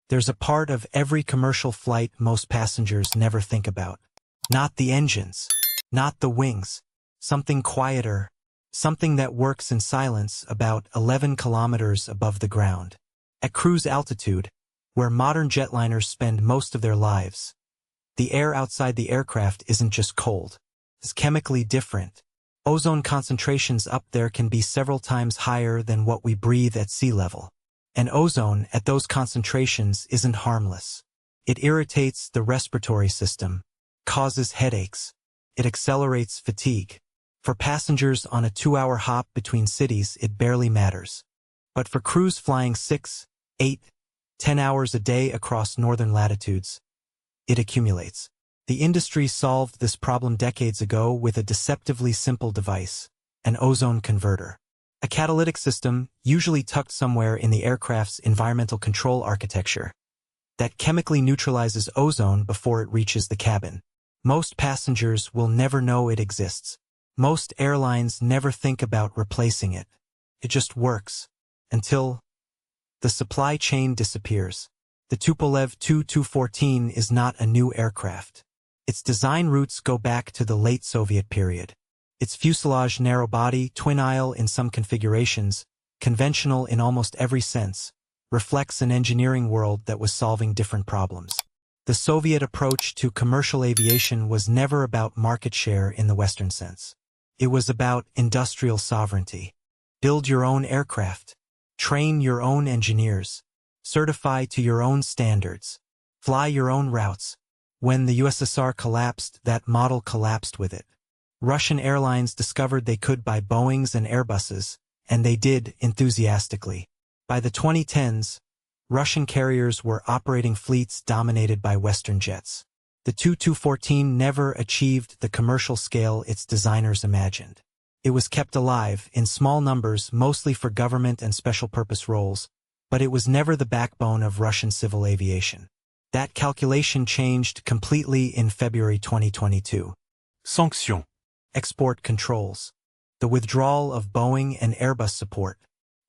There's a part of every commercial flight most passengers never think about. Not the engines, not the wings, something quieter, something that works in silence about 11 kilometers above the ground. At cruise altitude, where modern jetliners spend most of their lives, the air outside the aircraft isn't just cold. It's chemically different. Ozone concentrations up there can be several times higher than what we breathe at sea level. And ozone at those concentrations isn't harmless. It irritates the respiratory system, causes headaches. It accelerates fatigue. For passengers on a 2-hour hop between cities, it barely matters. But for crews flying 6, 8, 10 hours a day across northern latitudes, it accumulates. The industry solved this problem decades ago with a deceptively simple device, an ozone converter. A catalytic system, usually tucked somewhere in the aircraft's environmental control architecture, that chemically neutralizes ozone before it reaches the cabin. Most passengers will never know it exists. Most airlines never think about replacing it. It just works. Until the supply chain disappears. The Tupolev Tu-214 is not a new aircraft. Its design roots go back to the late Soviet period. Its fuselage narrow-body, twin-aisle in some configurations, conventional in almost every sense, reflects an engineering world that was solving different problems. The Soviet approach to commercial aviation was never about market share in the Western sense. It was about industrial sovereignty. Build your own aircraft. Train your own engineers. Certify to your own standards. Fly your own routes. When the USSR collapsed, that model collapsed with it. Russian airlines discovered they could buy Boeings and Airbuses, and they did enthusiastically. By the 2010s, Russian carriers were operating fleets dominated by Western jets. The Tu-214 never achieved the commercial scale its designers imagined. It was kept alive, in small numbers, mostly for government and special-purpose roles, but it was never the backbone of Russian civil aviation. That calculation changed completely in February 2022. Sanctions. Export controls. The withdrawal of Boeing and Airbus support.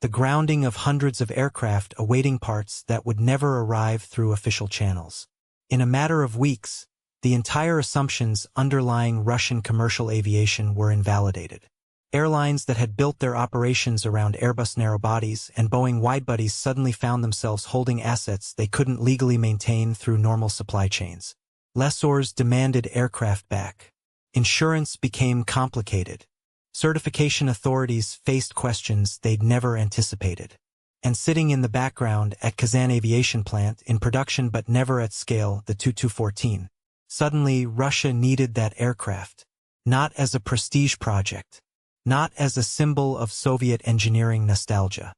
The grounding of hundreds of aircraft awaiting parts that would never arrive through official channels. In a matter of weeks, the entire assumptions underlying Russian commercial aviation were invalidated. Airlines that had built their operations around Airbus narrowbodies and Boeing widebodies suddenly found themselves holding assets they couldn't legally maintain through normal supply chains. Lessors demanded aircraft back. Insurance became complicated. Certification authorities faced questions they'd never anticipated. And sitting in the background at Kazan Aviation Plant, in production but never at scale, the Tu-214. Suddenly, Russia needed that aircraft. Not as a prestige project. Not as a symbol of Soviet engineering nostalgia.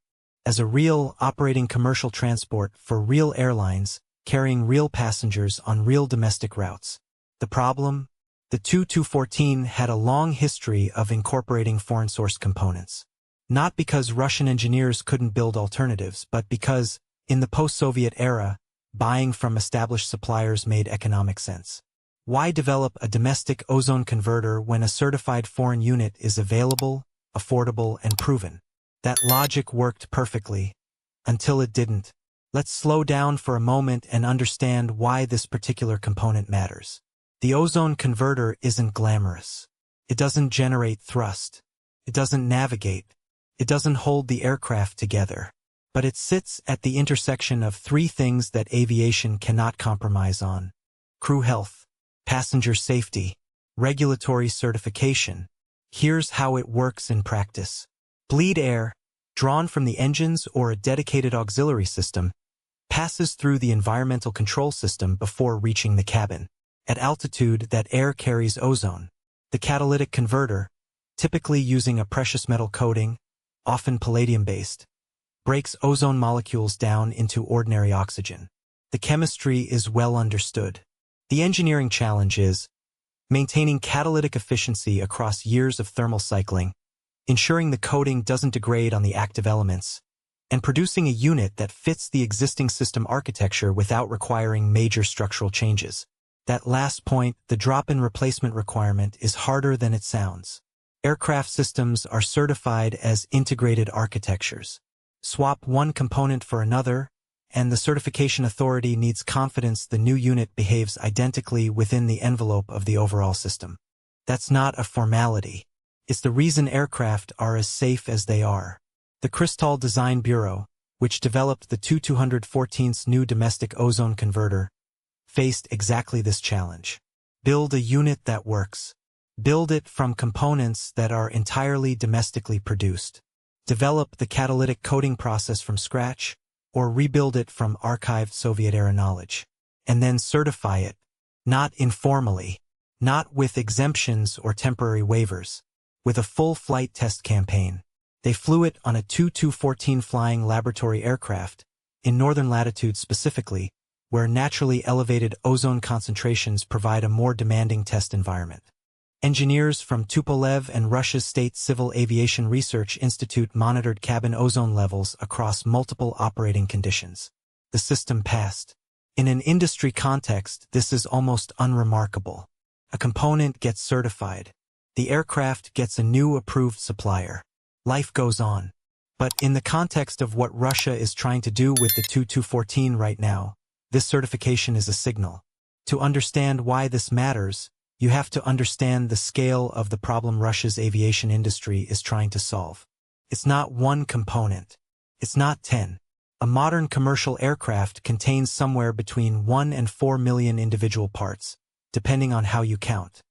As a real, operating commercial transport for real airlines, carrying real passengers on real domestic routes. The problem? The Tu-214 had a long history of incorporating foreign-sourced components. Not because Russian engineers couldn't build alternatives, but because, in the post-Soviet era, buying from established suppliers made economic sense. Why develop a domestic ozone converter when a certified foreign unit is available, affordable, and proven? That logic worked perfectly, until it didn't. Let's slow down for a moment and understand why this particular component matters. The ozone converter isn't glamorous. It doesn't generate thrust. It doesn't navigate. It doesn't hold the aircraft together. But it sits at the intersection of three things that aviation cannot compromise on: crew health, passenger safety, regulatory certification. Here's how it works in practice. Bleed air, drawn from the engines or a dedicated auxiliary system, passes through the environmental control system before reaching the cabin. At altitude, that air carries ozone. The catalytic converter, typically using a precious metal coating, often palladium-based, breaks ozone molecules down into ordinary oxygen. The chemistry is well understood. The engineering challenge is maintaining catalytic efficiency across years of thermal cycling, ensuring the coating doesn't degrade on the active elements, and producing a unit that fits the existing system architecture without requiring major structural changes. That last point, the drop-in replacement requirement, is harder than it sounds. Aircraft systems are certified as integrated architectures. Swap one component for another, and the certification authority needs confidence the new unit behaves identically within the envelope of the overall system. That's not a formality. It's the reason aircraft are as safe as they are. The Crystal Design Bureau, which developed the Tu-214's new domestic ozone converter, faced exactly this challenge. Build a unit that works. Build it from components that are entirely domestically produced. Develop the catalytic coating process from scratch, or rebuild it from archived Soviet-era knowledge. And then certify it, not informally, not with exemptions or temporary waivers, with a full flight test campaign. They flew it on a Tu-214 flying laboratory aircraft, in northern latitudes specifically, where naturally elevated ozone concentrations provide a more demanding test environment. Engineers from Tupolev and Russia's State Civil Aviation Research Institute monitored cabin ozone levels across multiple operating conditions. The system passed. In an industry context, this is almost unremarkable. A component gets certified. The aircraft gets a new approved supplier. Life goes on. But in the context of what Russia is trying to do with the Tu-214 right now, this certification is a signal. To understand why this matters, you have to understand the scale of the problem Russia's aviation industry is trying to solve. It's not one component. It's not 10. A modern commercial aircraft contains somewhere between 1 and 4 million individual parts, depending on how you count.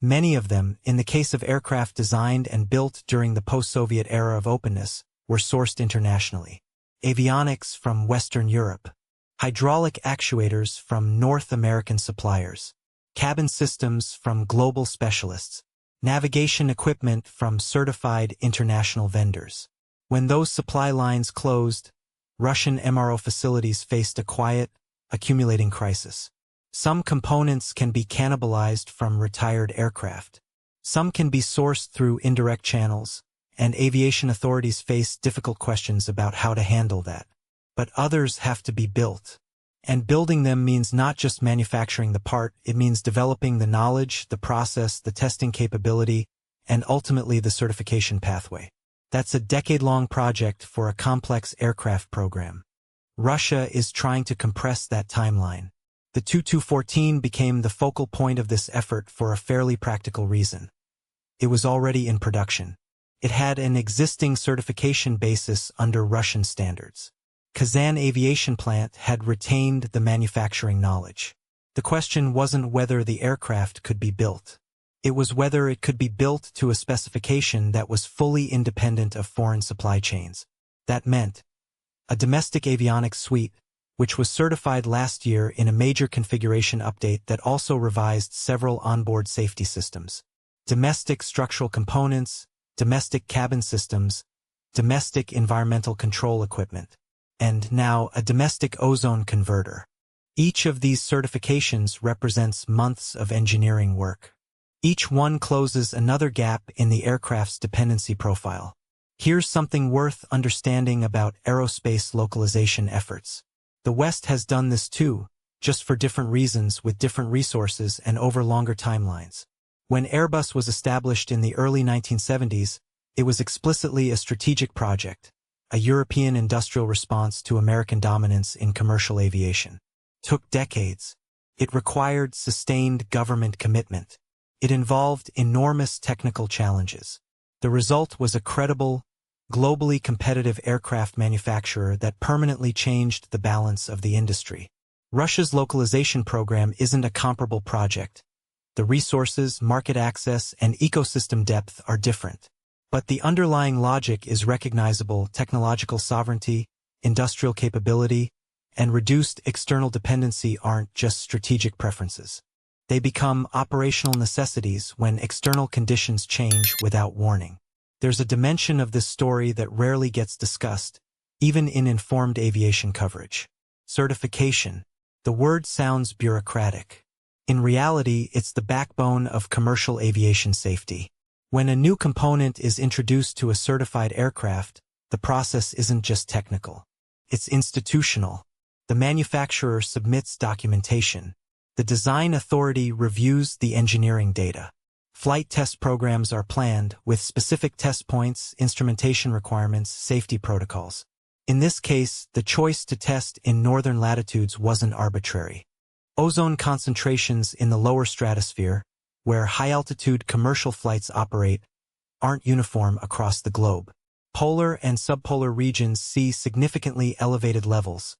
Many of them, in the case of aircraft designed and built during the post-Soviet era of openness, were sourced internationally. Avionics from Western Europe. Hydraulic actuators from North American suppliers. Cabin systems from global specialists. Navigation equipment from certified international vendors. When those supply lines closed, Russian MRO facilities faced a quiet, accumulating crisis. Some components can be cannibalized from retired aircraft. Some can be sourced through indirect channels, and aviation authorities face difficult questions about how to handle that. But others have to be built. And building them means not just manufacturing the part, it means developing the knowledge, the process, the testing capability, and ultimately the certification pathway. That's a decade-long project for a complex aircraft program. Russia is trying to compress that timeline. The Tu-214 became the focal point of this effort for a fairly practical reason. It was already in production. It had an existing certification basis under Russian standards. Kazan Aviation Plant had retained the manufacturing knowledge. The question wasn't whether the aircraft could be built. It was whether it could be built to a specification that was fully independent of foreign supply chains. That meant a domestic avionics suite, which was certified last year in a major configuration update that also revised several onboard safety systems. Domestic structural components, domestic cabin systems, domestic environmental control equipment, and now a domestic ozone converter. Each of these certifications represents months of engineering work. Each one closes another gap in the aircraft's dependency profile. Here's something worth understanding about aerospace localization efforts. The West has done this too, just for different reasons with different resources and over longer timelines. When Airbus was established in the early 1970s, it was explicitly a strategic project, a European industrial response to American dominance in commercial aviation. It took decades. It required sustained government commitment. It involved enormous technical challenges. The result was a credible, globally competitive aircraft manufacturer that permanently changed the balance of the industry. Russia's localization program isn't a comparable project. The resources, market access, and ecosystem depth are different. But the underlying logic is recognizable: technological sovereignty, industrial capability, and reduced external dependency aren't just strategic preferences. They become operational necessities when external conditions change without warning. There's a dimension of this story that rarely gets discussed, even in informed aviation coverage. Certification. The word sounds bureaucratic. In reality, it's the backbone of commercial aviation safety. When a new component is introduced to a certified aircraft, the process isn't just technical. It's institutional. The manufacturer submits documentation. The design authority reviews the engineering data. Flight test programs are planned with specific test points, instrumentation requirements, safety protocols. In this case, the choice to test in northern latitudes wasn't arbitrary. Ozone concentrations in the lower stratosphere, where high-altitude commercial flights operate, aren't uniform across the globe. Polar and subpolar regions see significantly elevated levels,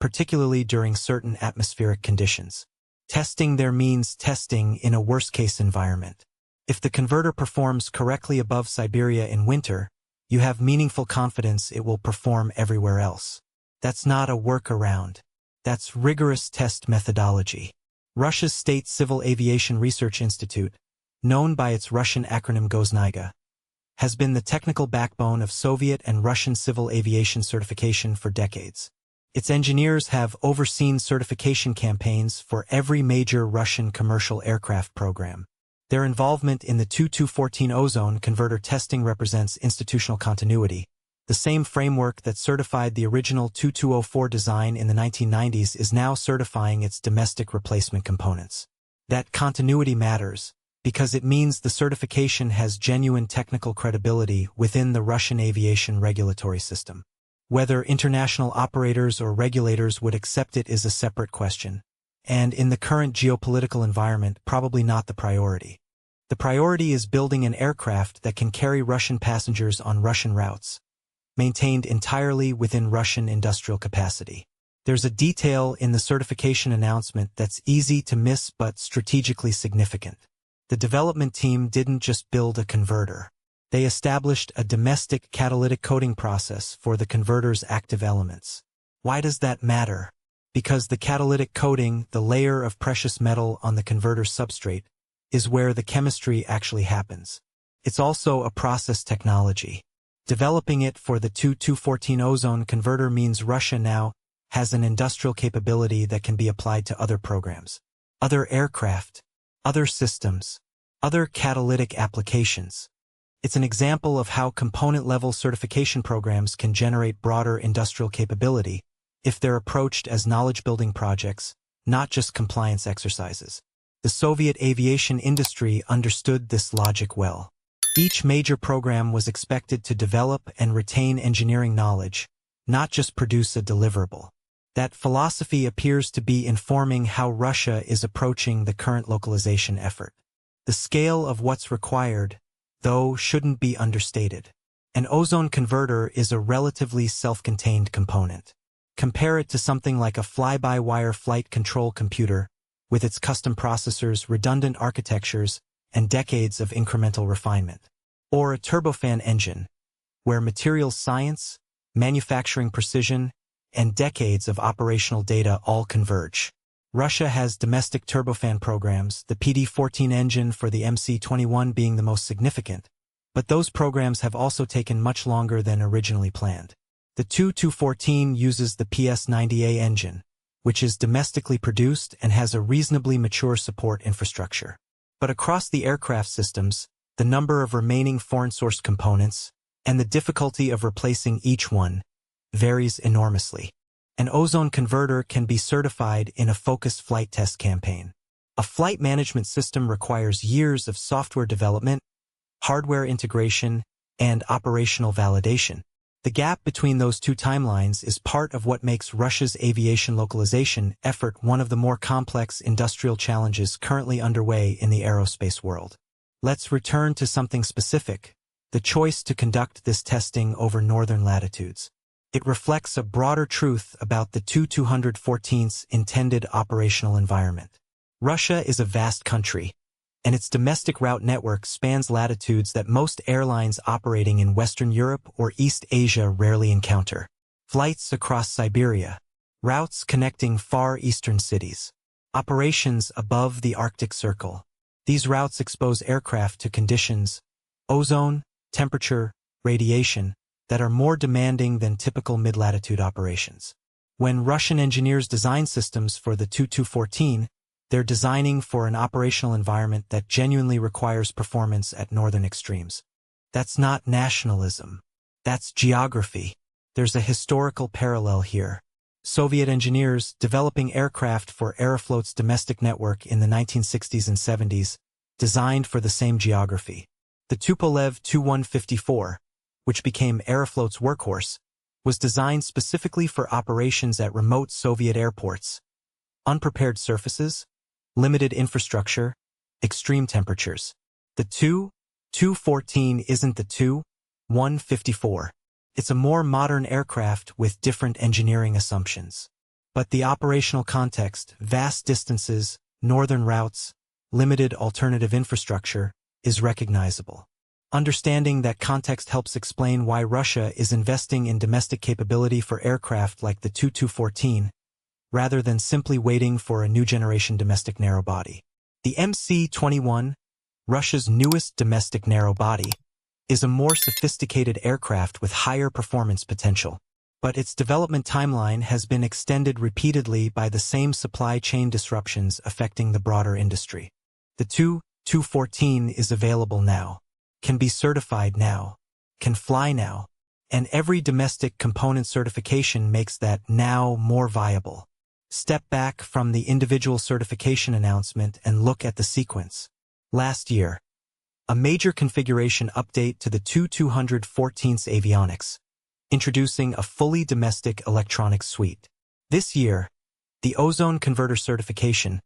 particularly during certain atmospheric conditions. Testing there means testing in a worst-case environment. If the converter performs correctly above Siberia in winter, you have meaningful confidence it will perform everywhere else. That's not a workaround. That's rigorous test methodology. Russia's State Civil Aviation Research Institute, known by its Russian acronym Goznaiga, has been the technical backbone of Soviet and Russian civil aviation certification for decades. Its engineers have overseen certification campaigns for every major Russian commercial aircraft program. Their involvement in the 2214 Ozone converter testing represents institutional continuity. The same framework that certified the original 2204 design in the 1990s is now certifying its domestic replacement components. That continuity matters, because it means the certification has genuine technical credibility within the Russian aviation regulatory system. Whether international operators or regulators would accept it is a separate question, and in the current geopolitical environment, probably not the priority. The priority is building an aircraft that can carry Russian passengers on Russian routes, maintained entirely within Russian industrial capacity. There's a detail in the certification announcement that's easy to miss but strategically significant. The development team didn't just build a converter. They established a domestic catalytic coating process for the converter's active elements. Why does that matter? Because the catalytic coating, the layer of precious metal on the converter's substrate, is where the chemistry actually happens. It's also a process technology. Developing it for the 2214 Ozone converter means Russia now has an industrial capability that can be applied to other programs, other aircraft, other systems, other catalytic applications. It's an example of how component-level certification programs can generate broader industrial capability if they're approached as knowledge-building projects, not just compliance exercises. The Soviet aviation industry understood this logic well. Each major program was expected to develop and retain engineering knowledge, not just produce a deliverable. That philosophy appears to be informing how Russia is approaching the current localization effort. The scale of what's required, though, shouldn't be understated. An ozone converter is a relatively self-contained component. Compare it to something like a fly-by-wire flight control computer, with its custom processors, redundant architectures, and decades of incremental refinement. Or a turbofan engine, where materials science, manufacturing precision, and decades of operational data all converge. Russia has domestic turbofan programs, the PD-14 engine for the MC-21 being the most significant, but those programs have also taken much longer than originally planned. The 2214 uses the PS-90A engine, which is domestically produced and has a reasonably mature support infrastructure. But across the aircraft systems, the number of remaining foreign-sourced components, and the difficulty of replacing each one, varies enormously. An ozone converter can be certified in a focused flight test campaign. A flight management system requires years of software development, hardware integration, and operational validation. The gap between those two timelines is part of what makes Russia's aviation localization effort one of the more complex industrial challenges currently underway in the aerospace world. Let's return to something specific, the choice to conduct this testing over northern latitudes. It reflects a broader truth about the 2214's intended operational environment. Russia is a vast country, and its domestic route network spans latitudes that most airlines operating in Western Europe or East Asia rarely encounter. Flights across Siberia, routes connecting far eastern cities, operations above the Arctic Circle. These routes expose aircraft to conditions, ozone, temperature, radiation, that are more demanding than typical mid-latitude operations. When Russian engineers design systems for the 2214, they're designing for an operational environment that genuinely requires performance at northern extremes. That's not nationalism. That's geography. There's a historical parallel here. Soviet engineers developing aircraft for Aeroflot's domestic network in the 1960s and 70s designed for the same geography. The Tupolev Tu-154, which became Aeroflot's workhorse, was designed specifically for operations at remote Soviet airports. Unprepared surfaces, limited infrastructure, extreme temperatures. The Tu-214 isn't the Tu-154. It's a more modern aircraft with different engineering assumptions. But the operational context, vast distances, northern routes, limited alternative infrastructure, is recognizable. Understanding that context helps explain why Russia is investing in domestic capability for aircraft like the Tu-214, rather than simply waiting for a new generation domestic narrowbody. The MC-21, Russia's newest domestic narrowbody, is a more sophisticated aircraft with higher performance potential, but its development timeline has been extended repeatedly by the same supply chain disruptions affecting the broader industry. The Tu-214 is available now, can be certified now, can fly now, and every domestic component certification makes that now more viable. Step back from the individual certification announcement and look at the sequence. Last year, a major configuration update to the Tu-214's avionics, introducing a fully domestic electronics suite. This year, the Ozone converter certification,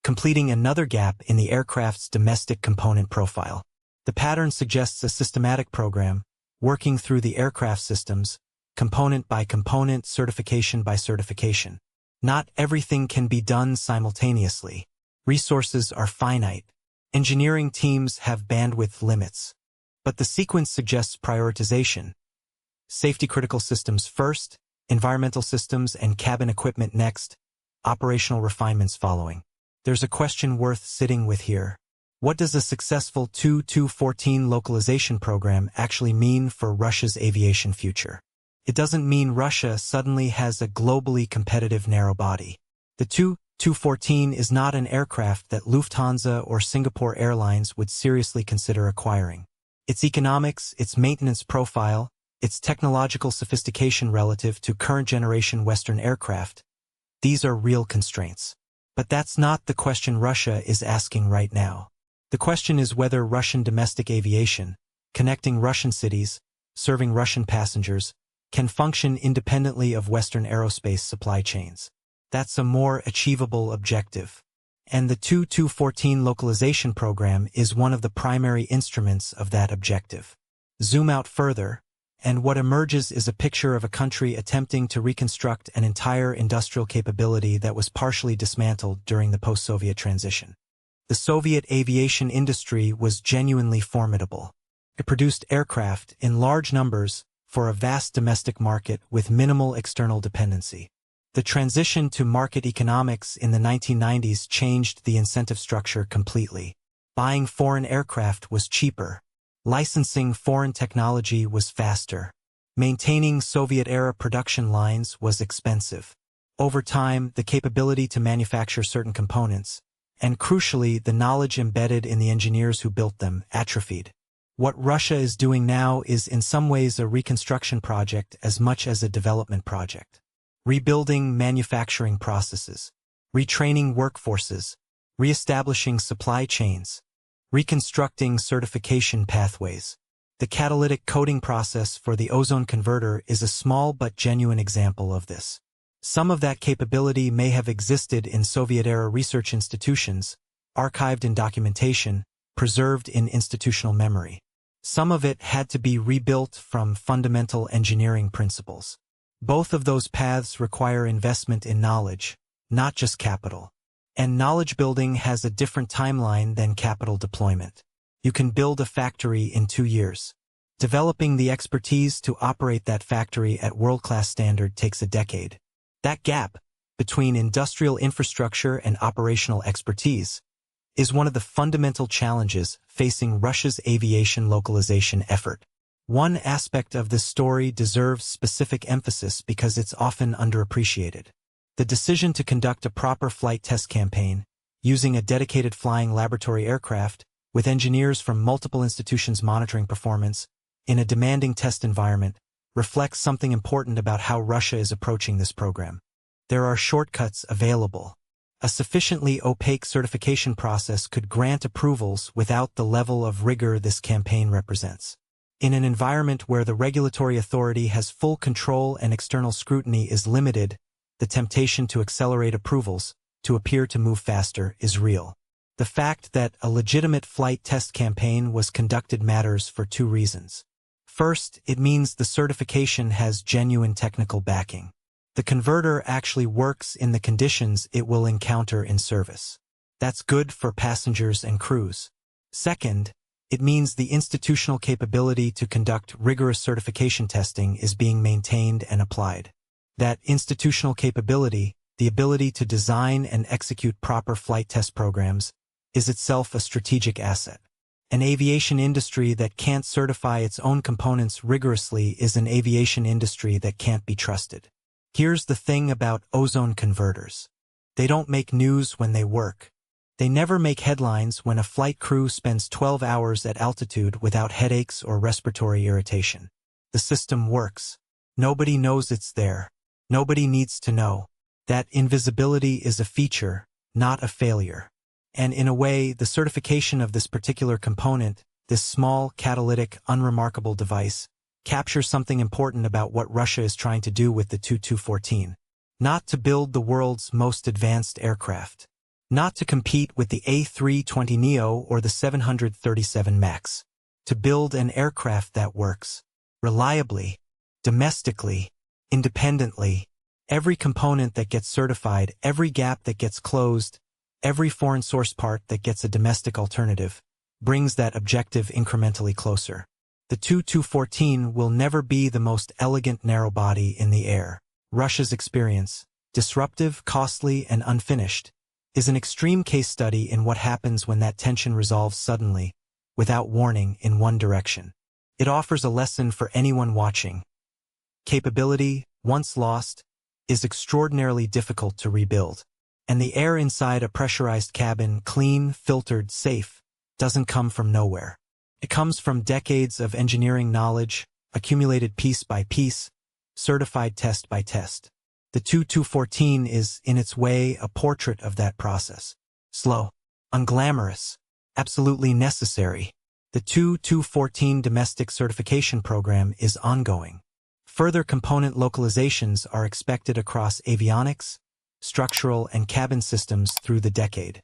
completing another gap in the aircraft's domestic component profile. The pattern suggests a systematic program, working through the aircraft systems, component by component, certification by certification. Not everything can be done simultaneously. Resources are finite. Engineering teams have bandwidth limits. But the sequence suggests prioritization. Safety-critical systems first, environmental systems and cabin equipment next, operational refinements following. There's a question worth sitting with here. What does a successful Tu-214 localization program actually mean for Russia's aviation future? It doesn't mean Russia suddenly has a globally competitive narrow-body. The Tu-214 is not an aircraft that Lufthansa or Singapore Airlines would seriously consider acquiring. Its economics, its maintenance profile, its technological sophistication relative to current-generation Western aircraft, these are real constraints. But that's not the question Russia is asking right now. The question is whether Russian domestic aviation, connecting Russian cities, serving Russian passengers, can function independently of Western aerospace supply chains. That's a more achievable objective. And the Tu-214 localization program is one of the primary instruments of that objective. Zoom out further, and what emerges is a picture of a country attempting to reconstruct an entire industrial capability that was partially dismantled during the post-Soviet transition. The Soviet aviation industry was genuinely formidable. It produced aircraft in large numbers for a vast domestic market with minimal external dependency. The transition to market economics in the 1990s changed the incentive structure completely. Buying foreign aircraft was cheaper. Licensing foreign technology was faster. Maintaining Soviet-era production lines was expensive. Over time, the capability to manufacture certain components, and crucially, the knowledge embedded in the engineers who built them, atrophied. What Russia is doing now is in some ways a reconstruction project as much as a development project. Rebuilding manufacturing processes, retraining workforces, reestablishing supply chains, reconstructing certification pathways. The catalytic coating process for the Ozone converter is a small but genuine example of this. Some of that capability may have existed in Soviet-era research institutions, archived in documentation, preserved in institutional memory. Some of it had to be rebuilt from fundamental engineering principles. Both of those paths require investment in knowledge, not just capital. And knowledge building has a different timeline than capital deployment. You can build a factory in 2 years. Developing the expertise to operate that factory at world-class standard takes a decade. That gap between industrial infrastructure and operational expertise is one of the fundamental challenges facing Russia's aviation localization effort. One aspect of this story deserves specific emphasis because it's often underappreciated. The decision to conduct a proper flight test campaign, using a dedicated flying laboratory aircraft, with engineers from multiple institutions monitoring performance, in a demanding test environment, reflects something important about how Russia is approaching this program. There are shortcuts available. A sufficiently opaque certification process could grant approvals without the level of rigor this campaign represents. In an environment where the regulatory authority has full control and external scrutiny is limited, the temptation to accelerate approvals, to appear to move faster, is real. The fact that a legitimate flight test campaign was conducted matters for two reasons. First, it means the certification has genuine technical backing. The converter actually works in the conditions it will encounter in service. That's good for passengers and crews. Second, it means the institutional capability to conduct rigorous certification testing is being maintained and applied. That institutional capability, the ability to design and execute proper flight test programs, is itself a strategic asset. An aviation industry that can't certify its own components rigorously is an aviation industry that can't be trusted. Here's the thing about ozone converters. They don't make news when they work. They never make headlines when a flight crew spends 12 hours at altitude without headaches or respiratory irritation. The system works. Nobody knows it's there. Nobody needs to know. That invisibility is a feature, not a failure. And in a way, the certification of this particular component, this small, catalytic, unremarkable device, captures something important about what Russia is trying to do with the Tu-214. Not to build the world's most advanced aircraft. Not to compete with the A320neo or the 737 MAX. To build an aircraft that works. Reliably. Domestically. Independently. Every component that gets certified, every gap that gets closed, every foreign source part that gets a domestic alternative, brings that objective incrementally closer. The Tu-214 will never be the most elegant narrowbody in the air. Russia's experience, disruptive, costly, and unfinished, is an extreme case study in what happens when that tension resolves suddenly, without warning, in one direction. It offers a lesson for anyone watching. Capability, once lost, is extraordinarily difficult to rebuild. And the air inside a pressurized cabin, clean, filtered, safe, doesn't come from nowhere. It comes from decades of engineering knowledge, accumulated piece by piece, certified test by test. The Tu-214 is, in its way, a portrait of that process. Slow, unglamorous, absolutely necessary. The Tu-214 domestic certification program is ongoing. Further component localizations are expected across avionics, structural, and cabin systems through the decade.